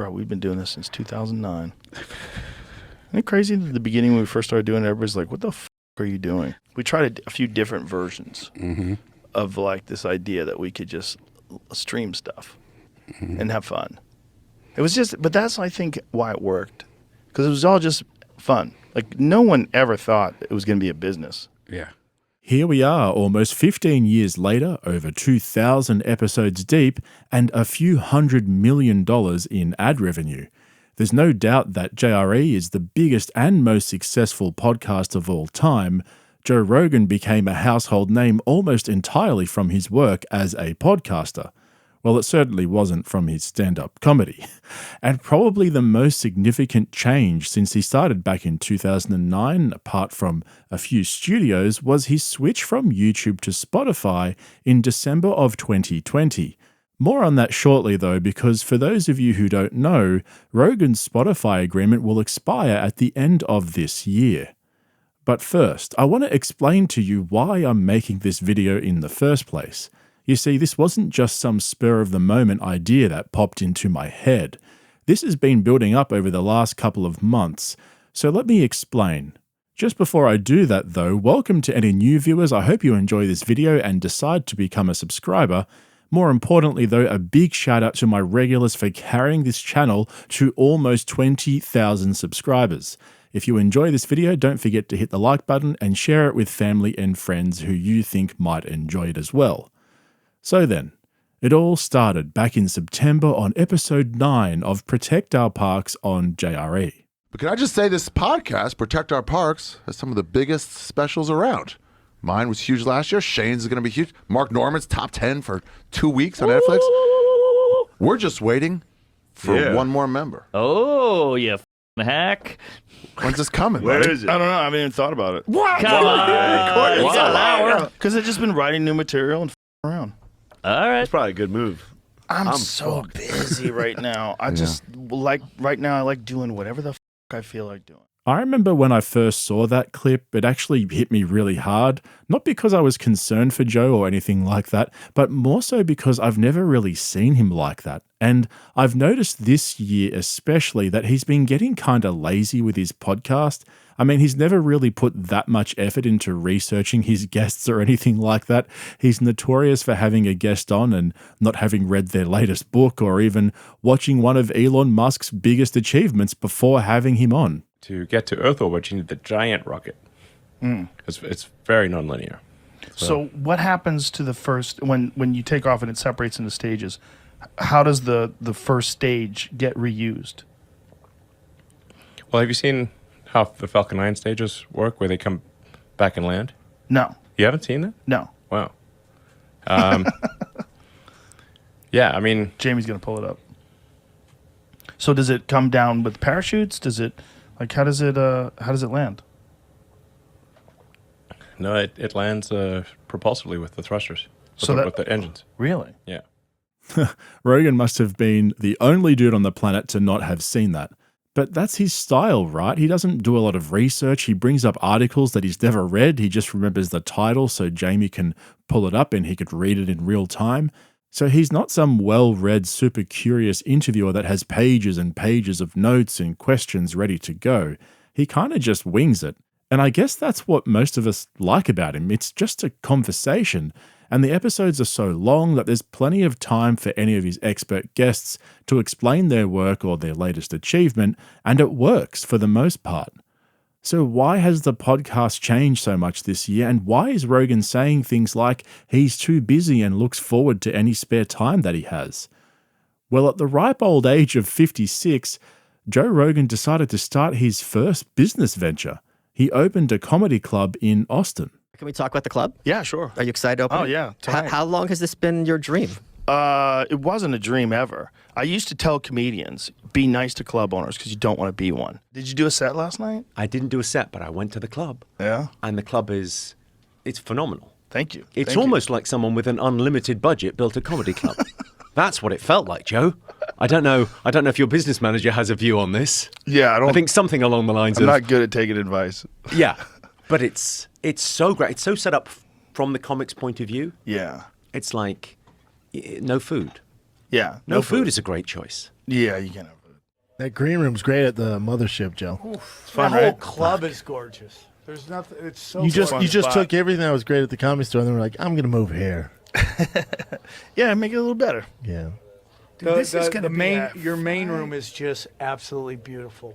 bro, we've been doing this since 2009. Isn't it crazy at the beginning when we first started doing it, everybody's like, what the f*** are you doing? We tried a few different versions of like this idea that we could just stream stuff and have fun. It was just, but that's, I think, why it worked. Because it was all just fun. Like, no one ever thought it was going to be a business. Yeah. Here we are, almost 15 years later, over 2,000 episodes deep, and a few $100 million in ad revenue. There's no doubt that JRE is the biggest and most successful podcast of all time. Joe Rogan became a household name almost entirely from his work as a podcaster. Well, it certainly wasn't from his stand-up comedy. And probably the most significant change since he started back in 2009, apart from a few studios, was his switch from YouTube to Spotify in December of 2020. More on that shortly though, because for those of you who don't know, Rogan's Spotify agreement will expire at the end of this year. But first, I want to explain to you why I'm making this video in the first place. You see, this wasn't just some spur-of-the-moment idea that popped into my head. This has been building up over the last couple of months, so let me explain. Just before I do that though, welcome to any new viewers. I hope you enjoy this video and decide to become a subscriber. More importantly though, a big shout out to my regulars for carrying this channel to almost 20,000 subscribers. If you enjoy this video, don't forget to hit the like button and share it with family and friends who you think might enjoy it as well. So then, it all started back in September on episode 9 of Protect Our Parks on JRE. But can I just say this podcast, Protect Our Parks, has some of the biggest specials around. Mine was huge last year. Shane's is going to be huge. Mark Norman's top 10 for 2 weeks on Netflix. We're just waiting for one more member. Oh, you hack. When's this coming? Where buddy? is it? I don't know. I haven't even thought about it. What? Come on. Because I've just been writing new material and around. All right. That's probably a good move. I'm so busy right now. I just like, right now, I like doing whatever the I feel like doing. I remember when I first saw that clip, it actually hit me really hard, not because I was concerned for Joe or anything like that, but more so because I've never really seen him like that. And I've noticed this year especially that he's been getting kind of lazy with his podcast. I mean, he's never really put that much effort into researching his guests or anything like that. He's notorious for having a guest on and not having read their latest book or even watching one of Elon Musk's biggest achievements before having him on. To get to Earth orbit, you need the giant rocket. It's very nonlinear. So what happens to the first, when you take off and it separates into stages, how does the first stage get reused? Well, have you seen how the Falcon 9 stages work, where they come back and land? No. You haven't seen that? No. Wow. Yeah, I mean... Jamie's going to pull it up. So does it come down with parachutes? Does it... Like, how does it land? No, it lands propulsively with the thrusters, with the engines. Really? Yeah. Rogan must have been the only dude on the planet to not have seen that. But that's his style, right? He doesn't do a lot of research. He brings up articles that he's never read. He just remembers the title so Jamie can pull it up and he could read it in real time. So he's not some well-read, super curious interviewer that has pages and pages of notes and questions ready to go. He kind of just wings it. And I guess that's what most of us like about him. It's just a conversation. And the episodes are so long that there's plenty of time for any of his expert guests to explain their work or their latest achievement, and it works for the most part. So why has the podcast changed so much this year, and why is Rogan saying things like he's too busy and looks forward to any spare time that he has? Well, at the ripe old age of 56, Joe Rogan decided to start his first business venture. He opened a comedy club in Austin. Can we talk about the club? Yeah, sure. Are you excited to open Oh, it? yeah. How long has this been your dream? It wasn't a dream ever. I used to tell comedians, be nice to club owners because you don't want to be one. Did you do a set last night? I didn't do a set, but I went to the club. Yeah. And the club it's phenomenal. Thank you. It's Thank you. almost like someone with an unlimited budget built a comedy club. That's what it felt like, Joe. I don't know if your business manager has a view on this. Yeah, I think something along the lines I'm of... not good at taking advice. Yeah, but it's so great. It's so set up from the comic's point of view. Yeah. It's like no food. Yeah. No food is a great choice. Yeah, you can have food. That green room's great at the Mothership, Joe. It's fun, The whole right? club is gorgeous. There's nothing. It's so. You just fun you just spot. took everything that was great at the Comedy Store, and then we're like, I'm gonna move here. Yeah, make it a little better. Yeah. The, This is the- gonna the be main. a Your main room is just absolutely beautiful.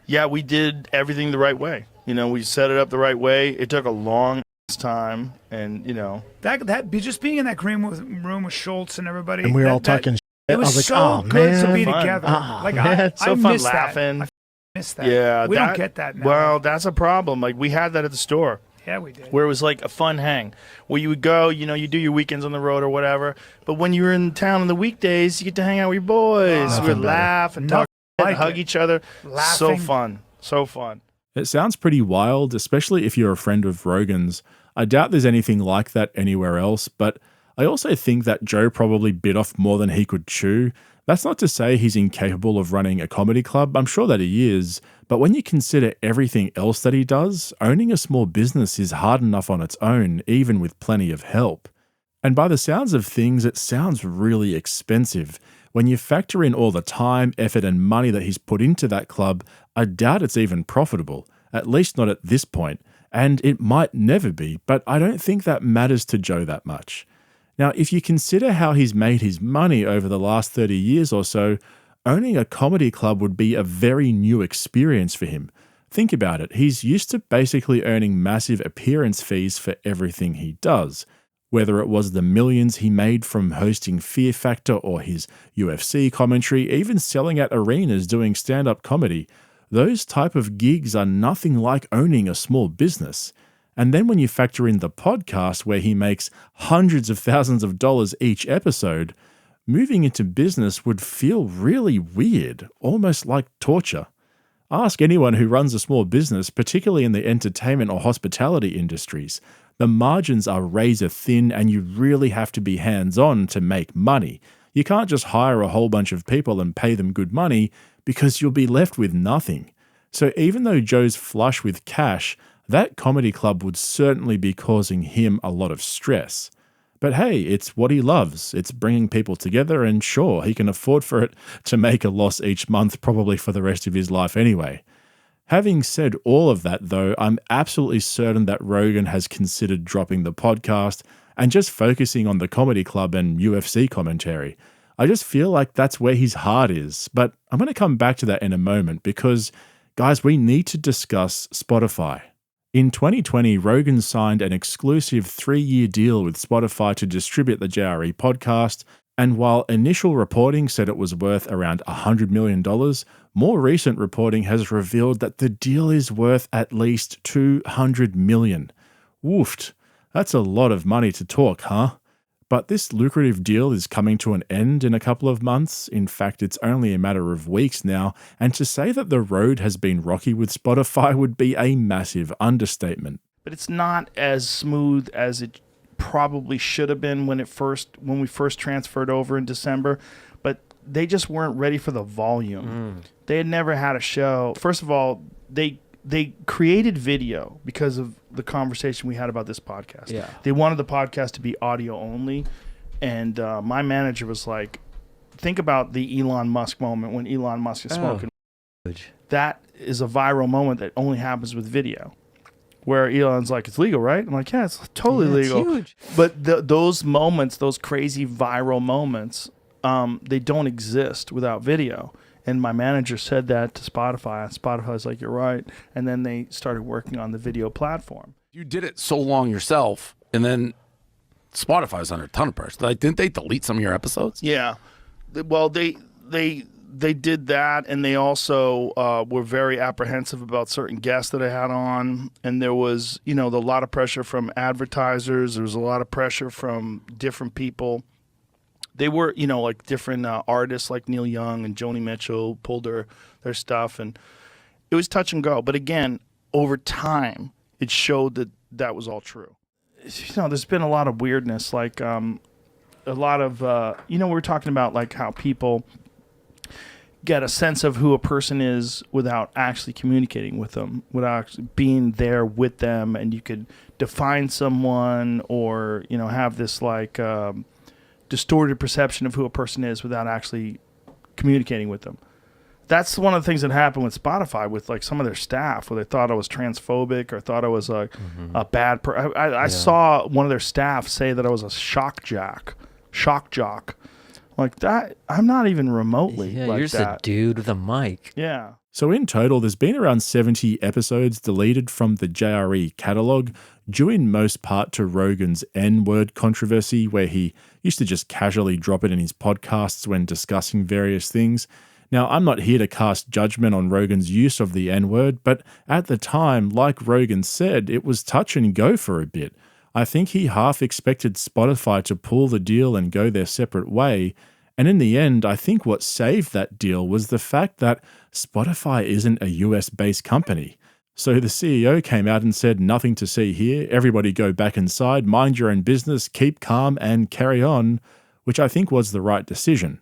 Yeah, we did everything the right way. You know, we set it up the right way. It took a long time, and you know, that just being in that green room with Schultz and everybody, And we were all that- talking. It I was, was like, so oh, good man. to be Fun. together. Oh, like man. so I fun miss laughing. That. I miss that. Yeah, we don't get that now. Well, that's a problem. Like we had that at the store. yeah, we did. Where it was like a fun hang, where you would go, you know, you do your weekends on the road or whatever. But when you were in town on the weekdays, you get to hang out with your boys. Nothing We would better. laugh and talk, Nothing and like hug it. each other. So Laughing. fun, so fun. It sounds pretty wild, especially if you're a friend of Rogan's. I doubt there's anything like that anywhere else, but I also think that Joe probably bit off more than he could chew. That's not to say he's incapable of running a comedy club. I'm sure that he is. But when you consider everything else that he does, owning a small business is hard enough on its own, even with plenty of help. And by the sounds of things, it sounds really expensive. When you factor in all the time, effort, and money that he's put into that club, I doubt it's even profitable, at least not at this point. And it might never be, but I don't think that matters to Joe that much. Now, if you consider how he's made his money over the last 30 years or so, owning a comedy club would be a very new experience for him. Think about it. He's used to basically earning massive appearance fees for everything he does. Whether it was the millions he made from hosting Fear Factor or his UFC commentary, even selling at arenas doing stand-up comedy, those type of gigs are nothing like owning a small business. And then when you factor in the podcast where he makes hundreds of thousands of dollars each episode, moving into business would feel really weird, almost like torture. Ask anyone who runs a small business, particularly in the entertainment or hospitality industries. The margins are razor thin and you really have to be hands-on to make money. You can't just hire a whole bunch of people and pay them good money because you'll be left with nothing. So even though Joe's flush with cash, that comedy club would certainly be causing him a lot of stress. But hey, it's what he loves. It's bringing people together, and sure, he can afford for it to make a loss each month, probably for the rest of his life anyway. Having said all of that, though, I'm absolutely certain that Rogan has considered dropping the podcast and just focusing on the comedy club and UFC commentary. I just feel like that's where his heart is. But I'm going to come back to that in a moment because, guys, we need to discuss Spotify. In 2020, Rogan signed an exclusive 3-year deal with Spotify to distribute the JRE podcast, and while initial reporting said it was worth around $100 million, more recent reporting has revealed that the deal is worth at least $200 million. Woofed. That's a lot of money to talk, huh? But this lucrative deal is coming to an end in a couple of months. In fact, it's only a matter of weeks now, and to say that the road has been rocky with Spotify would be a massive understatement. But it's not as smooth as it probably should have been when we first transferred over in December. But they just weren't ready for the volume. They had never had a show. First of all, they created video because of the conversation we had about this podcast. Yeah. They wanted the podcast to be audio only. And my manager was like, think about the Elon Musk moment when Elon Musk is smoking. That is a viral moment that only happens with video. Where Elon's like, it's legal, right? I'm like, yeah, it's totally legal. Huge. But those moments, those crazy viral moments, they don't exist without video. And my manager said that to Spotify. And Spotify's like, you're right. And then they started working on the video platform. You did it so long yourself, and then Spotify's under a ton of pressure. Like, didn't they delete some of your episodes? Yeah. Well, they did that, and they also were very apprehensive about certain guests that I had on. And there was, a lot of pressure from advertisers. There was a lot of pressure from different people. They were, like different artists like Neil Young and Joni Mitchell pulled their stuff, and it was touch and go. But again, over time, it showed that was all true. There's been a lot of weirdness, like a lot of, we were talking about like how people get a sense of who a person is without actually communicating with them, without actually being there with them, and you could define someone or, have this like distorted perception of who a person is without actually communicating with them. That's one of the things that happened with Spotify with like some of their staff, where they thought I was transphobic or thought I was a bad I saw one of their staff say that I was a shock jock. Like that, I'm not even remotely Yeah, like you're just that. a dude with a mic. Yeah. So in total, there's been around 70 episodes deleted from the JRE catalogue, due in most part to Rogan's N-word controversy, where he used to just casually drop it in his podcasts when discussing various things. Now, I'm not here to cast judgment on Rogan's use of the N-word, but at the time, like Rogan said, it was touch and go for a bit. I think he half expected Spotify to pull the deal and go their separate way, and in the end, I think what saved that deal was the fact that Spotify isn't a US-based company. So the CEO came out and said, nothing to see here, everybody go back inside, mind your own business, keep calm and carry on, which I think was the right decision.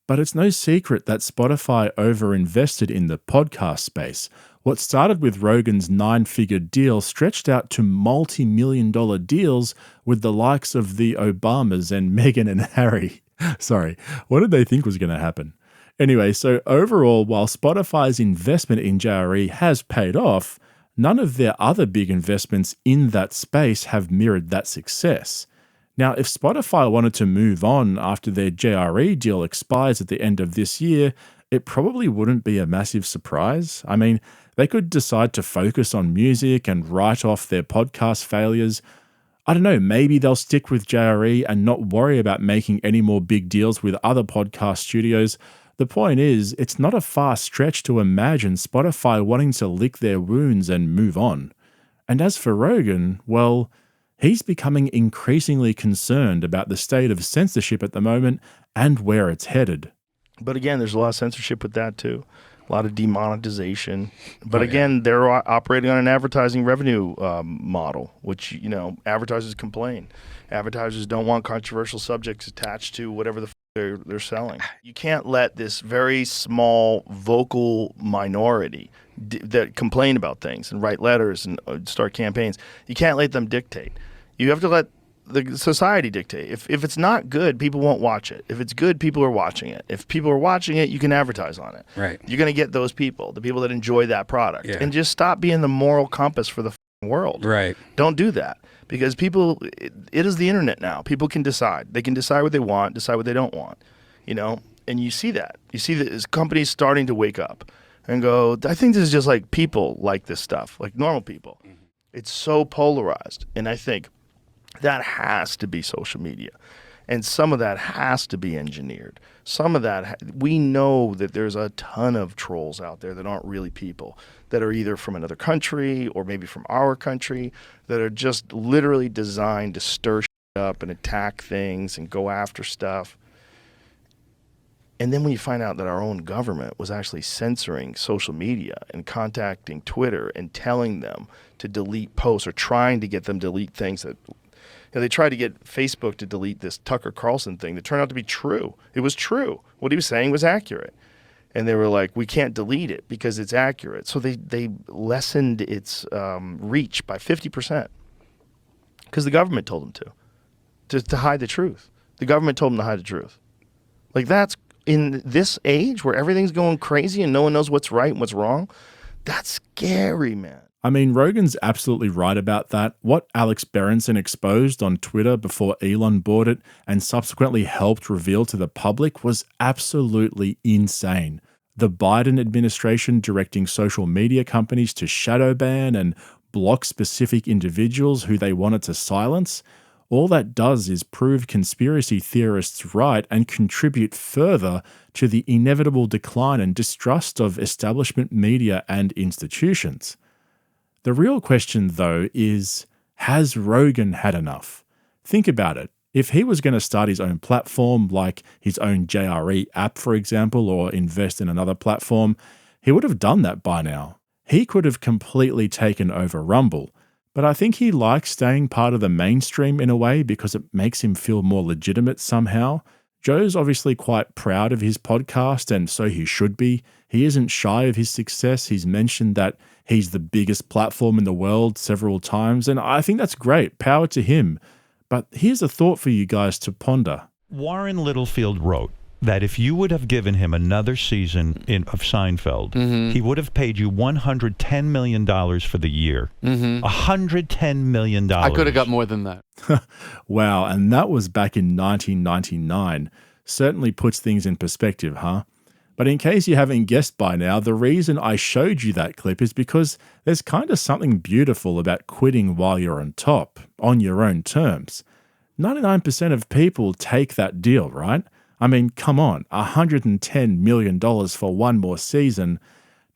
But it's no secret that Spotify overinvested in the podcast space. What started with Rogan's 9-figure deal stretched out to multi-million-dollar deals with the likes of the Obamas and Meghan and Harry. Sorry, what did they think was going to happen? Anyway, so overall, while Spotify's investment in JRE has paid off, none of their other big investments in that space have mirrored that success. Now, if Spotify wanted to move on after their JRE deal expires at the end of this year, it probably wouldn't be a massive surprise. I mean, they could decide to focus on music and write off their podcast failures. I don't know, maybe they'll stick with JRE and not worry about making any more big deals with other podcast studios. The point is, it's not a far stretch to imagine Spotify wanting to lick their wounds and move on. And as for Rogan, well, he's becoming increasingly concerned about the state of censorship at the moment and where it's headed. But again, there's a lot of censorship with that too. A lot of demonetization. But again, they're operating on an advertising revenue model, which, you know, advertisers complain. Advertisers don't want controversial subjects attached to whatever the they're selling. You can't let this very small vocal minority that complain about things and write letters and start campaigns, you can't let them dictate. You have to let the society dictate. If it's not good, people won't watch it. If it's good, people are watching it. If people are watching it, you can advertise on it. Right. You're going to get those people, the people that enjoy that product. Yeah. And just stop being the moral compass for the world. Right. Don't do that. Because people, it is the internet now. People can decide. They can decide what they want, decide what they don't want. You know? And you see that. You see that companies starting to wake up and go, I think this is just like people like this stuff, like normal people. Mm-hmm. It's so polarized. And I think that has to be social media. And some of that has to be engineered. Some of that, we know that there's a ton of trolls out there that aren't really people, that are either from another country or maybe from our country, that are just literally designed to stir shit up and attack things and go after stuff. And then when you find out that our own government was actually censoring social media and contacting Twitter and telling them to delete posts or trying to get them to delete things that, you know, they tried to get Facebook to delete this Tucker Carlson thing that turned out to be true. It was true. What he was saying was accurate. And they were like, we can't delete it because it's accurate. So they lessened its reach by 50% because the government told them to hide the truth. The government told them to hide the truth. Like, that's in this age where everything's going crazy and no one knows what's right and what's wrong. That's scary, man. I mean, Rogan's absolutely right about that. What Alex Berenson exposed on Twitter before Elon bought it and subsequently helped reveal to the public was absolutely insane. The Biden administration directing social media companies to shadow ban and block specific individuals who they wanted to silence, all that does is prove conspiracy theorists right and contribute further to the inevitable decline and distrust of establishment media and institutions. The real question, though, is, has Rogan had enough? Think about it. If he was going to start his own platform, like his own JRE app, for example, or invest in another platform, he would have done that by now. He could have completely taken over Rumble. But I think he likes staying part of the mainstream in a way because it makes him feel more legitimate somehow. Joe's obviously quite proud of his podcast, and so he should be. He isn't shy of his success. He's mentioned that he's the biggest platform in the world several times, and I think that's great. Power to him. But here's a thought for you guys to ponder. Warren Littlefield wrote, that if you would have given him another season of Seinfeld, he would have paid you $110 million for the year. $110 million. I could have got more than that. Wow, and that was back in 1999. Certainly puts things in perspective, huh? But in case you haven't guessed by now, the reason I showed you that clip is because there's kind of something beautiful about quitting while you're on top, on your own terms. 99% of people take that deal, right? I mean, come on, $110 million for one more season.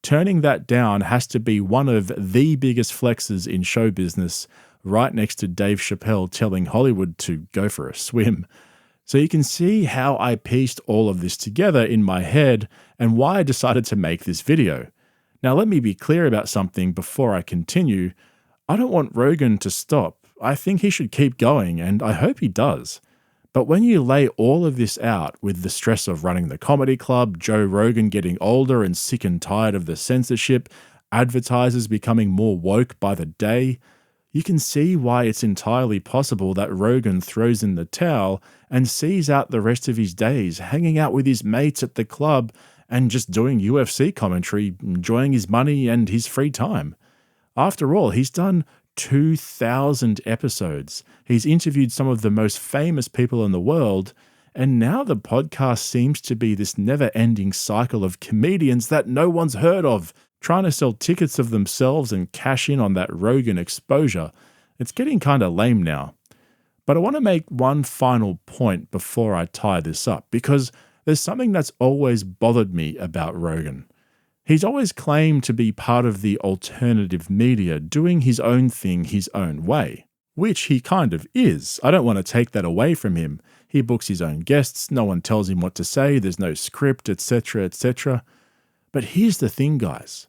Turning that down has to be one of the biggest flexes in show business, right next to Dave Chappelle telling Hollywood to go for a swim. So you can see how I pieced all of this together in my head and why I decided to make this video. Now let me be clear about something before I continue. I don't want Rogan to stop. I think he should keep going, and I hope he does. But when you lay all of this out with the stress of running the comedy club, Joe Rogan getting older and sick and tired of the censorship, advertisers becoming more woke by the day, you can see why it's entirely possible that Rogan throws in the towel and sees out the rest of his days hanging out with his mates at the club and just doing UFC commentary, enjoying his money and his free time. After all, he's done 2,000 episodes. He's interviewed some of the most famous people in the world, and now the podcast seems to be this never-ending cycle of comedians that no one's heard of, trying to sell tickets of themselves and cash in on that Rogan exposure. It's getting kind of lame now. But I want to make one final point before I tie this up, because there's something that's always bothered me about Rogan. He's always claimed to be part of the alternative media, doing his own thing his own way, which he kind of is. I don't want to take that away from him. He books his own guests, no one tells him what to say, there's no script, etc., etc. But here's the thing, guys.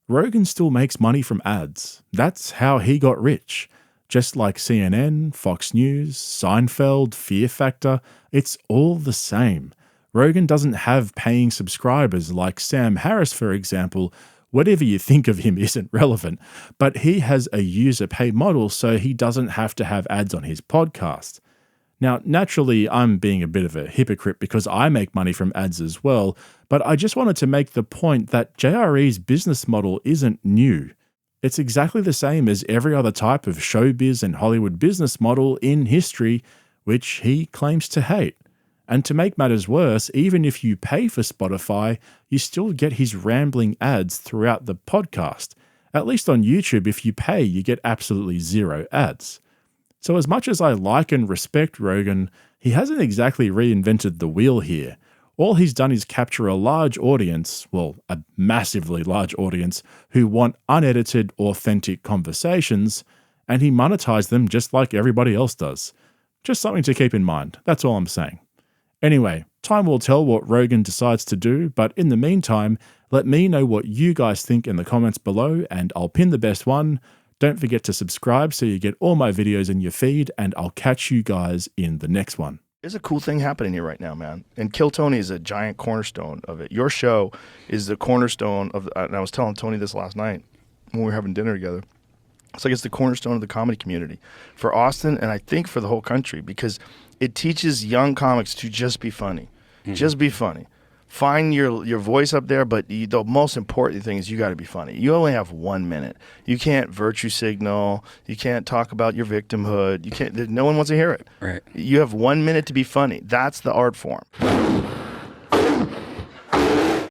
Rogan still makes money from ads. That's how he got rich. Just like CNN, Fox News, Seinfeld, Fear Factor, it's all the same. Rogan doesn't have paying subscribers like Sam Harris, for example. Whatever you think of him isn't relevant, but he has a user pay model, so he doesn't have to have ads on his podcast. Now, naturally, I'm being a bit of a hypocrite because I make money from ads as well, but I just wanted to make the point that JRE's business model isn't new. It's exactly the same as every other type of showbiz and Hollywood business model in history, which he claims to hate. And to make matters worse, even if you pay for Spotify, you still get his rambling ads throughout the podcast. At least on YouTube, if you pay, you get absolutely zero ads. So as much as I like and respect Rogan, he hasn't exactly reinvented the wheel here. All he's done is capture a large audience, well, a massively large audience, who want unedited, authentic conversations, and he monetized them just like everybody else does. Just something to keep in mind, that's all I'm saying. Anyway, time will tell what Rogan decides to do, but in the meantime, let me know what you guys think in the comments below, and I'll pin the best one. Don't forget to subscribe so you get all my videos in your feed, and I'll catch you guys in the next one. There's a cool thing happening here right now, man. And Kill Tony is a giant cornerstone of it. Your show is the cornerstone of, and I was telling Tony this last night when we were having dinner together. It's like it's the cornerstone of the comedy community for Austin, and I think for the whole country, because it teaches young comics to just be funny. Just be funny. Find your voice up there, but the most important thing is you got to be funny. You only have 1 minute. You can't virtue signal. You can't talk about your victimhood. You can't. No one wants to hear it. Right. You have 1 minute to be funny. That's the art form.